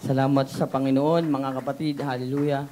Salamat sa Panginoon, mga kapatid. Hallelujah.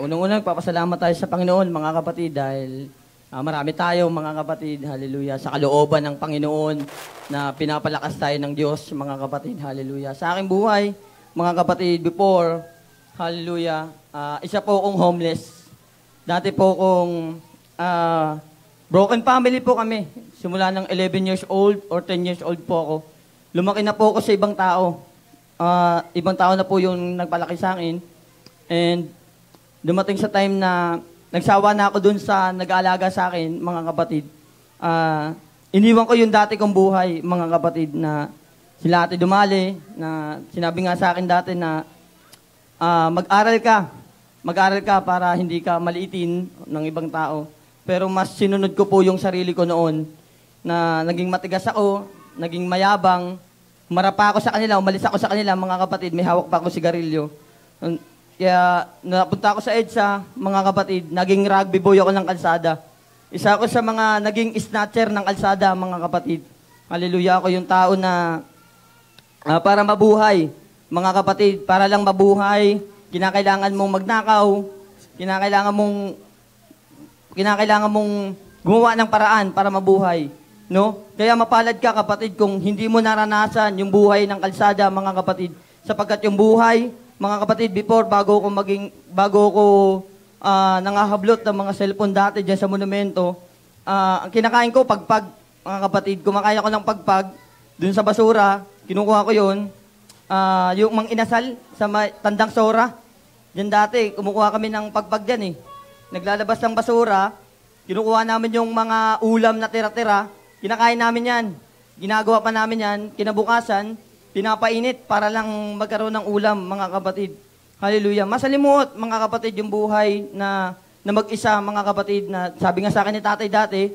Unang-unang, papasalamat tayo sa Panginoon, mga kapatid, dahil marami tayo, mga kapatid. Hallelujah. Sa kalooban ng Panginoon na pinapalakas tayo ng Diyos, mga kapatid. Hallelujah. Sa aking buhay, mga kapatid, before, hallelujah, isa po akong homeless. Dati po akong broken family po kami. Simula ng 11 years old or 10 years old po ako. Lumaki na po ako sa ibang tao. Ibang tao na po yung nagpalaki sa akin. And dumating sa time na nagsawa na ako dun sa nag-aalaga sa akin, mga kapatid. Iniwan ko yung dati kong buhay, mga kapatid, na sila Ate Dumali, na sinabi nga sa akin dati na mag-aral ka. Mag-aral ka para hindi ka maliitin ng ibang tao. Pero mas sinunod ko po yung sarili ko noon na naging matigas ako, naging mayabang, marapa ako sa kanila, umalis ako sa kanila, mga kapatid, may hawak pa ako sigarilyo. Kaya napunta ako sa EDSA, mga kapatid, naging rugby boy ako ng kalsada. Isa ako sa mga naging snatcher ng kalsada, mga kapatid. Hallelujah, ako yung tao na para mabuhay, mga kapatid, para lang mabuhay, kinakailangan mong magnakaw, kinakailangan mong gumawa ng paraan para mabuhay. No? Kaya mapalad ka, kapatid, kung hindi mo naranasan yung buhay ng kalsada, mga kapatid. Sapagkat yung buhay, mga kapatid, bago ko nangahablot ng mga cellphone dati dyan sa monumento, ang kinakain ko, pagpag, mga kapatid. Kumakain ako ng pagpag, dun sa basura, kinukuha ko yun. Yung mang inasal sa Tandang Sora, dyan dati, kumukuha kami ng pagpag dyan eh. Naglalabas ng basura, kinukuha namin yung mga ulam na tira-tira, kinakain namin yan. Ginagawa pa namin yan. Kinabukasan, pinapainit para lang magkaroon ng ulam, mga kapatid. Hallelujah. Masalimuot, mga kapatid, yung buhay na mag-isa, mga kapatid, na sabi nga sa akin ni tatay dati,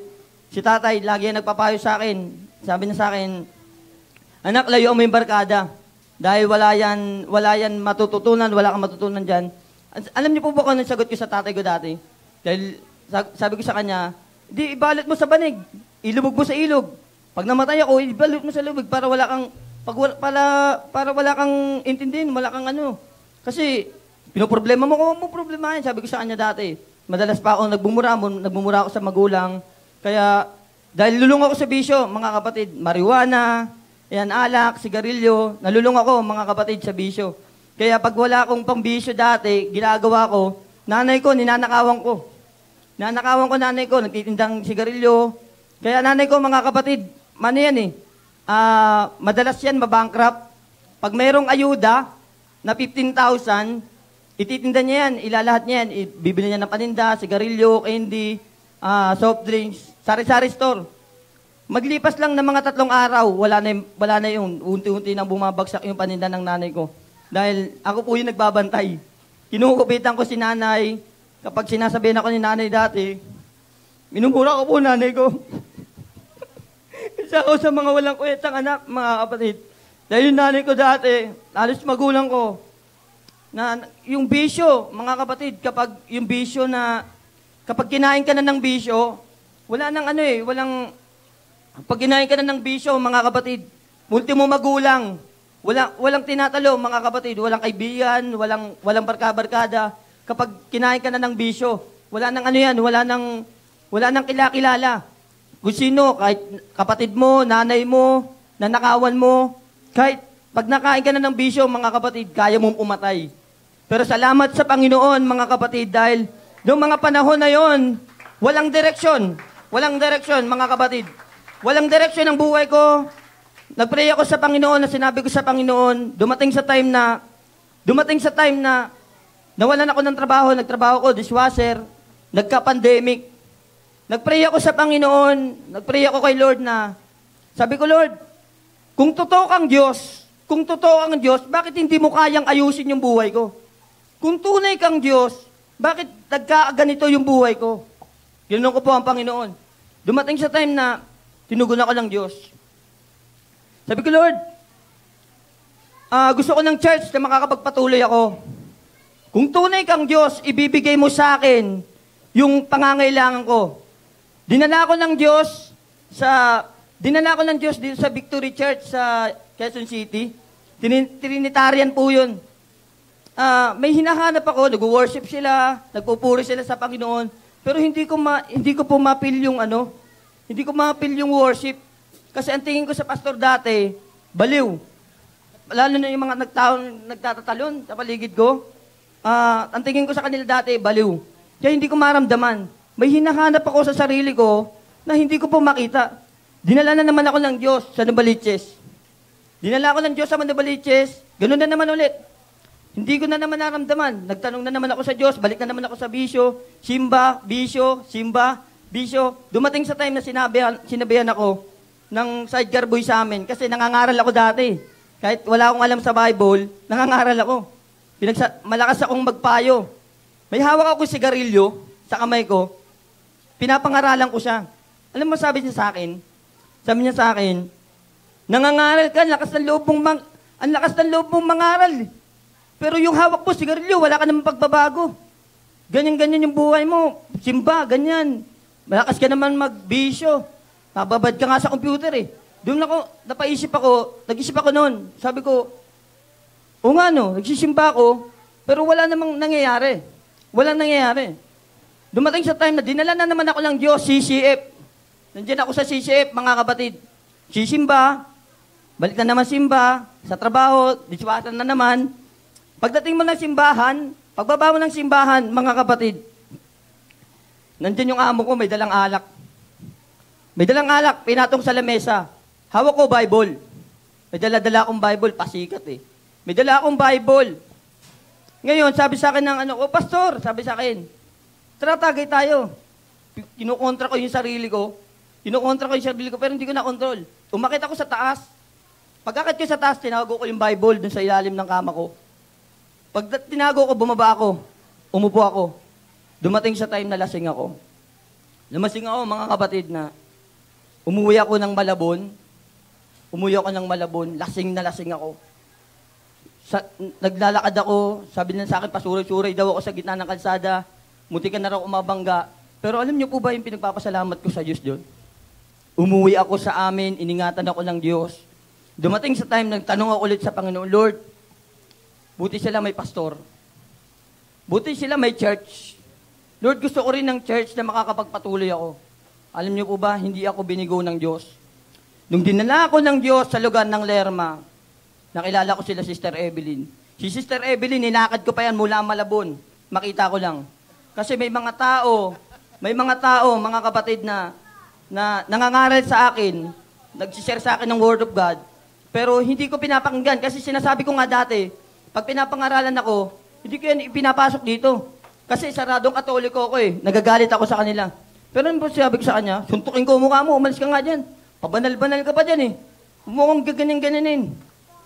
si tatay lagi yan nagpapayo sa akin. Sabi niya sa akin, anak, layuan mo yung barkada. Dahil wala yan matututunan, wala kang matutunan dyan. Alam niyo po ba kung anong sagot ko sa tatay ko dati? Dahil sabi ko sa kanya, di ibalot mo sa banig. Ilubog mo sa ilog. Pag namatay ako, ibalot mo sa lubog para wala kang intindihin, wala kang ano. Kasi pinoproblema mo, kung mo problemahin. Sabi ko sa kanya dati, madalas pa ako nagbumura ako sa magulang. Kaya dahil lulong ako sa bisyo, mga kapatid, marijuana, alak, sigarilyo, nalulung ako, mga kapatid, sa bisyo. Kaya pag wala akong pambisyo dati, ginagawa ko, nanay ko, ninanakawan ko. Nanakawan ko nanay ko, nagtitindang sigarilyo. Kaya nanay ko, mga kapatid, madalas yan mabankrupt. Pag mayroong ayuda na 15,000, ititinda niya yan, ilalahat niya yan. Bibili niya ng paninda, sigarilyo, candy, soft drinks, sari-sari store. Maglipas lang ng mga 3 araw, wala na yung unti-unti nang bumabagsak yung paninda ng nanay ko. Dahil ako po yung nagbabantay. Kinukupitan ko si nanay. Kapag sinasabihan ako ni nanay dati, minumura ko po nanay ko. Isa ako sa mga walang kwetang anak, mga kapatid. Dahil yung nanay ko dati, halos magulang ko, na yung bisyo, mga kapatid, kapag kinain ka na ng bisyo, pag kinain ka na ng bisyo, mga kapatid, ultimo magulang, walang tinatalo, mga kapatid, walang kaibigan, walang barka-barkada. Kapag kinain ka na ng bisyo, wala nang kilala. Kung sino, kahit kapatid mo, nanay mo, nanakawan mo, kahit pag nakain ka na ng bisyo, mga kapatid, kaya mong umatay. Pero salamat sa Panginoon, mga kapatid, dahil noong mga panahon na yon, walang direksyon, mga kapatid. Walang direksyon ang buhay ko. Nagpray ako sa Panginoon na sinabi ko sa Panginoon, dumating sa time na nawalan ako ng trabaho, nagtrabaho ko, dishwasher, nagka-pandemic. Nagpray ako sa Panginoon, nagpray ako kay Lord na, sabi ko, Lord, kung totoo kang Diyos, bakit hindi mo kayang ayusin yung buhay ko? Kung tunay kang Diyos, bakit nagkaaganito yung buhay ko? Ginanong ko po ang Panginoon. Dumating sa time na tinugon ako ng Diyos. Sabi ko, Lord, gusto ko ng church na makakapagpatuloy ako. Kung tunay kang Diyos, ibibigay mo sa akin yung pangangailangan ko. Dinala ko ng Diyos dito sa Victory Church sa Quezon City. Trinitarian po yun. May hinahanap ako, nag-worship sila, nagpupuri sila sa Panginoon, pero hindi ko po mapil yung hindi ko mapil yung worship. Kasi ang tingin ko sa pastor dati, baliw. Lalo na yung mga nagtatatalon sa paligid ko. Ang tingin ko sa kanila dati, baliw. Kaya hindi ko maramdaman. May hinahanap ako sa sarili ko na hindi ko po makita. Dinala na naman ako ng Diyos sa Nubaliches. Dinala ako ng Diyos sa Nubaliches, ganun na naman ulit. Hindi ko na naman naramdaman. Nagtanong na naman ako sa Diyos, balik na naman ako sa bisyo, simba, bisyo. Dumating sa time na sinabihan ako ng sidecar boy sa amin kasi nangangaral ako dati. Kahit wala akong alam sa Bible, nangangaral ako. Malakas akong magpayo. May hawak ako sigarilyo sa kamay ko. Pinapangaralan ko siya. Alam mo sabi niya sa akin? Sabi niya sa akin, nangangaral ka, ang lakas ng loob mong mangaral. Pero yung hawak mo, sigarilyo, wala ka namang pagbabago. Ganyan-ganyan yung buhay mo. Simba, ganyan. Malakas ka naman magbisyo. Nababad ka nga sa computer eh. Doon nag-isip ako noon. Sabi ko, o nga no, nagsisimba ako, pero wala namang nangyayari. Walang nangyayari. Dumating sa time na dinala na naman ako ng Diyos, CCF. Nandiyan ako sa CCF, mga kapatid. Sisimba, balik na naman simba, sa trabaho, diswatan na naman. Pagdating mo ng simbahan, pagbaba mo ng simbahan, mga kapatid, nandiyan yung amo ko, may dalang alak. May dalang alak, pinatong sa lamesa. Hawak ko Bible. May dala-dala akong Bible, pasikat eh. May dala akong Bible. Ngayon, sabi sa akin ng pastor, sabi sa akin, tara tagay tayo. Kinukontra ko yung sarili ko. Pero hindi ko na-control. Umakit ako sa taas. Pagkakit ko sa taas, tinago ko yung Bible dun sa ilalim ng kama ko. Pag tinago ko, bumaba ako. Umupo ako. Dumating sa time na lasing ako. Lumasing ako, mga kapatid, na umuwi ako ng Malabon. Lasing na lasing ako. Naglalakad ako, sabi nila sa akin, pasuray-suray daw ako sa gitna ng kalsada. Munti ka na raw umabangga. Pero alam niyo po ba yung pinagpapasalamat ko sa Diyos doon? Umuwi ako sa amin, iningatan ako ng Diyos. Dumating sa time, nagtanong ako ulit sa Panginoon, Lord, buti sila may pastor. Buti sila may church. Lord, gusto ko rin ng church na makakapagpatuloy ako. Alam niyo po ba, hindi ako binigo ng Diyos. Nung dinala ako ng Diyos sa lugar ng Lerma, nakilala ko sila Sister Evelyn. Si Sister Evelyn, ninakad ko pa yan mula Malabon. Makita ko lang. Kasi may mga tao, mga kapatid na nangangaral sa akin, nagsishare sa akin ng Word of God, pero hindi ko pinapakinggan kasi sinasabi ko nga dati, pag pinapangaralan ako, hindi ko yan pinapasok dito. Kasi saradong Katoliko ako eh, nagagalit ako sa kanila. Pero ano po sabi ko sa kanya, suntukin ko mukha mo, umalis ka nga dyan. Pabanal-banal ka pa dyan eh. Mukhang gaganyan-ganyanin.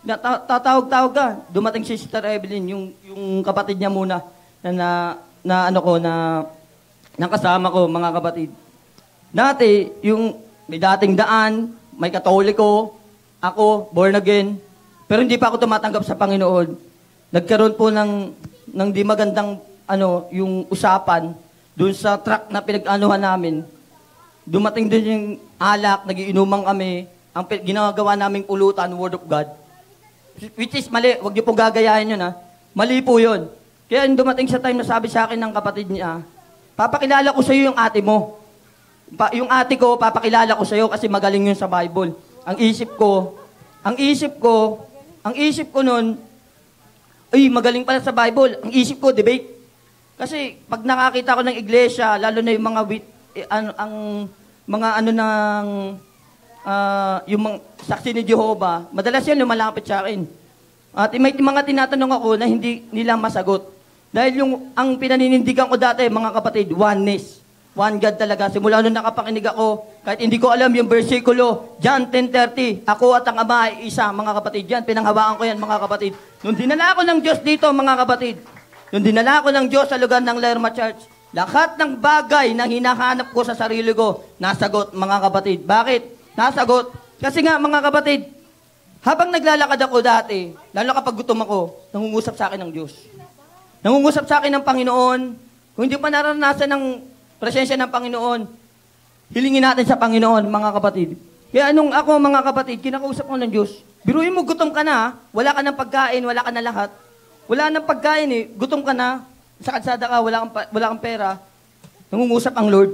Tatawag-tawag ka. Dumating si Sister Evelyn, yung kapatid niya muna, na kasama ko, mga kapatid. Dati, may dating daan, may Katoliko, ako, born again, pero hindi pa ako tumatanggap sa Panginoon. Nagkaroon po ng di magandang, yung usapan, doon sa truck na pinag-anuhan namin. Dumating doon yung alak, nagiinuman kami, ang ginagawa naming pulutan, Word of God. Which is mali, huwag niyo pong gagayahin yun ha. Mali po yun. Kaya dumating sa time na sabi sa akin ng kapatid niya, papakilala ko sa iyo yung ate mo. Yung ate ko, papakilala ko sa iyo kasi magaling yun sa Bible. Ang isip ko nun, ay, magaling pala sa Bible. Ang isip ko, debate. Kasi pag nakakita ko ng iglesia, lalo na yung yung mga saksi ni Jehovah, madalas yan lumalapit sa akin. At may mga tinatanong ako na hindi nila masagot. Dahil ang pinaninindigan ko dati, mga kapatid, oneness. One God talaga. Simula nung nakapakinig ako, kahit hindi ko alam yung versikulo, John 10:30, ako at ang Ama ay isa, mga kapatid. Yan, pinanghawaan ko yan, mga kapatid. Nung dinala ako ng Diyos dito, mga kapatid, nung dinala ako ng Diyos sa lugar ng Lerma Church, lahat ng bagay na hinahanap ko sa sarili ko, nasagot, mga kapatid. Bakit? Nasagot. Kasi nga, mga kapatid, habang naglalakad ako dati, lalo kapag gutom ako, nangungusap sa akin ng Diyos. Nangungusap sa akin ng Panginoon. Kung hindi pa naranasan ng presensya ng Panginoon, hilingin natin sa Panginoon, mga kapatid. Kaya nung ako, mga kapatid, kinakausap ko ng Diyos, biruin mo, gutom ka na, wala ka ng pagkain, wala ka na lahat. Wala nang pagkain eh, gutom ka na, sa kalsada ka, wala kang pera, nangungusap ang Lord.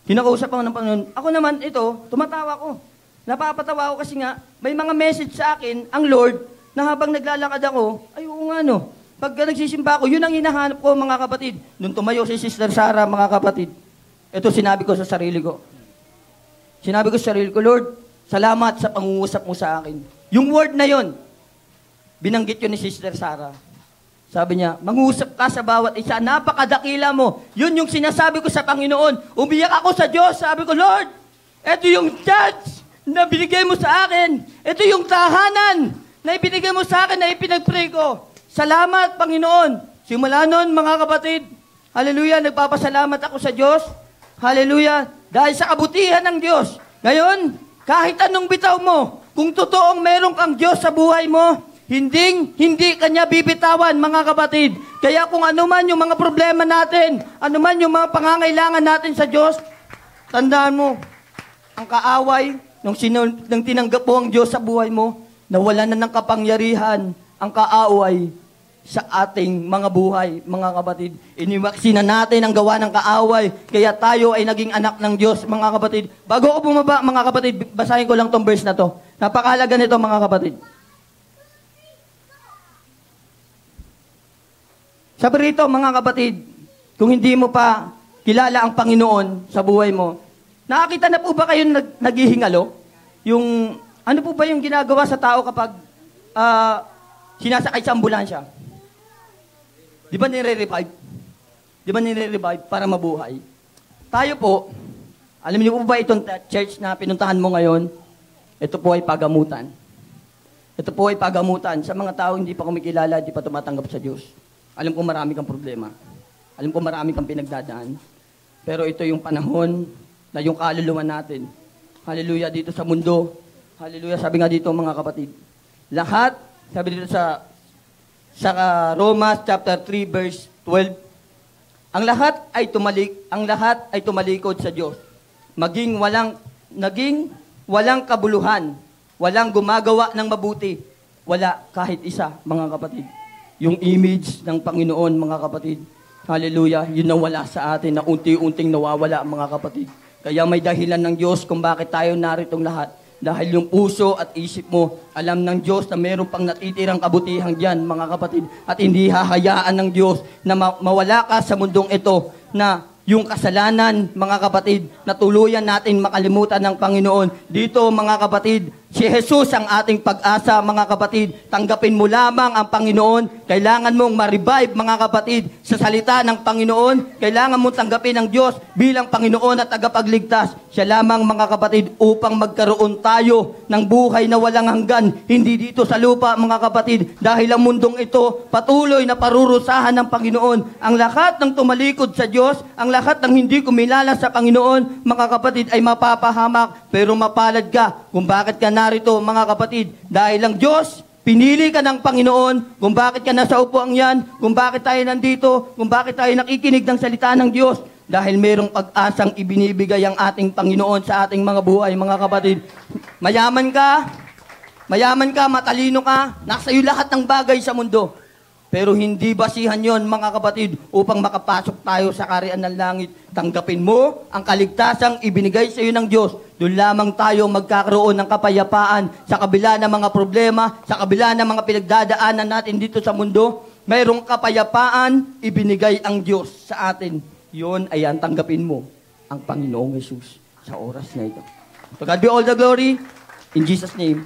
Kinakausap ako ng Panginoon. Ako naman, ito, tumatawa ko. Napapatawa ko kasi nga, may mga message sa akin, ang Lord, na habang naglalakad ako, ay oo nga no, pag nagsisimba ako, yun ang hinahanap ko, mga kapatid. Nung tumayo si Sister Sarah, mga kapatid, ito sinabi ko sa sarili ko. Sinabi ko sa sarili ko, Lord, salamat sa pangungusap mo sa akin. Yung word na yon, binanggit yun ni Sister Sarah. Sabi niya, mangusap ka sa bawat isa, napakadakila mo. Yun yung sinasabi ko sa Panginoon. Umiyak ako sa Diyos, sabi ko, Lord, ito yung church na binigay mo sa akin. Ito yung tahanan na ibinigay mo sa akin na ipinagpray ko. Salamat, Panginoon. Simula nun, mga kapatid, hallelujah, nagpapasalamat ako sa Diyos. Hallelujah, dahil sa kabutihan ng Diyos. Ngayon, kahit anong bitaw mo, kung totoong meron kang Diyos sa buhay mo, hindi kanya bibitawan, mga kapatid. Kaya kung ano man yung mga problema natin, ano man yung mga pangangailangan natin sa Diyos, tandaan mo, ang kaaway, nung tinanggap mo ang Diyos sa buhay mo, nawala na ng kapangyarihan ang kaaway sa ating mga buhay, mga kapatid. Iniwaksi na natin ang gawa ng kaaway, kaya tayo ay naging anak ng Diyos, mga kapatid. Bago ako bumaba, mga kapatid, basahin ko lang tong verse na to. Napakahalaga nito, mga kapatid. Sabi rito, mga kapatid, kung hindi mo pa kilala ang Panginoon sa buhay mo, nakakita na po ba kayo naghihingalo? Yung, ano po ba yung ginagawa sa tao kapag sinasakay sa ambulansya? Di ba nire-revive? Di ba nire-revive para mabuhay? Tayo po, alam niyo po ba itong church na pinuntahan mo ngayon? Ito po ay pagamutan. Ito po ay pagamutan sa mga tao hindi pa kumikilala, hindi pa tumatanggap sa Diyos. Alam ko marami kang problema. Alam ko marami kang pinagdadaan. Pero ito yung panahon na yung kaluluwa natin. Hallelujah, dito sa mundo. Hallelujah, sabi nga dito, mga kapatid. Lahat, sabi dito sa Romans chapter 3 verse 12, ang lahat ay tumalikod sa Diyos. Naging walang kabuluhan, walang gumagawa ng mabuti. Wala kahit isa, mga kapatid. Yung image ng Panginoon, mga kapatid. Hallelujah, yun na wala sa atin, na unti-unting nawawala, mga kapatid. Kaya may dahilan ng Diyos kung bakit tayo naritong lahat. Dahil yung puso at isip mo, alam ng Diyos na meron pang natitirang kabutihan dyan, mga kapatid. At hindi hahayaan ng Diyos na mawala ka sa mundong ito na yung kasalanan, mga kapatid, na tuluyan natin makalimutan ng Panginoon. Dito, mga kapatid, si Jesus ang ating pag-asa, mga kapatid. Tanggapin mo lamang ang Panginoon. Kailangan mong ma-revive, mga kapatid, sa salita ng Panginoon. Kailangan mong tanggapin ang Diyos bilang Panginoon at tagapagligtas. Siya lamang, mga kapatid, upang magkaroon tayo ng buhay na walang hanggan. Hindi dito sa lupa, mga kapatid, dahil ang mundong ito patuloy na parurusahan ng Panginoon. Ang lahat ng tumalikod sa Diyos, ang lahat ng hindi kumilala sa Panginoon, mga kapatid, ay mapapahamak. Pero mapalad ka kung bakit ka narito, mga kapatid. Dahil ang Diyos, pinili ka ng Panginoon, kung bakit ka nasa upuan yan, kung bakit tayo nandito, kung bakit tayo nakikinig ng salita ng Diyos. Dahil mayroong pag-asang ibinibigay ang ating Panginoon sa ating mga buhay, mga kapatid. Mayaman ka, matalino ka, nasa iyo lahat ng bagay sa mundo. Pero hindi basihan yon, mga kapatid, upang makapasok tayo sa kaharian ng langit. Tanggapin mo ang kaligtasang ibinigay sa iyo ng Diyos. Doon lamang tayo magkakaroon ng kapayapaan sa kabila ng mga problema, sa kabila ng mga pinagdadaanan natin dito sa mundo. Mayroong kapayapaan, ibinigay ang Diyos sa atin. Yon ay ang tanggapin mo ang Panginoong Jesus sa oras na ito. To God be all the glory. In Jesus' name.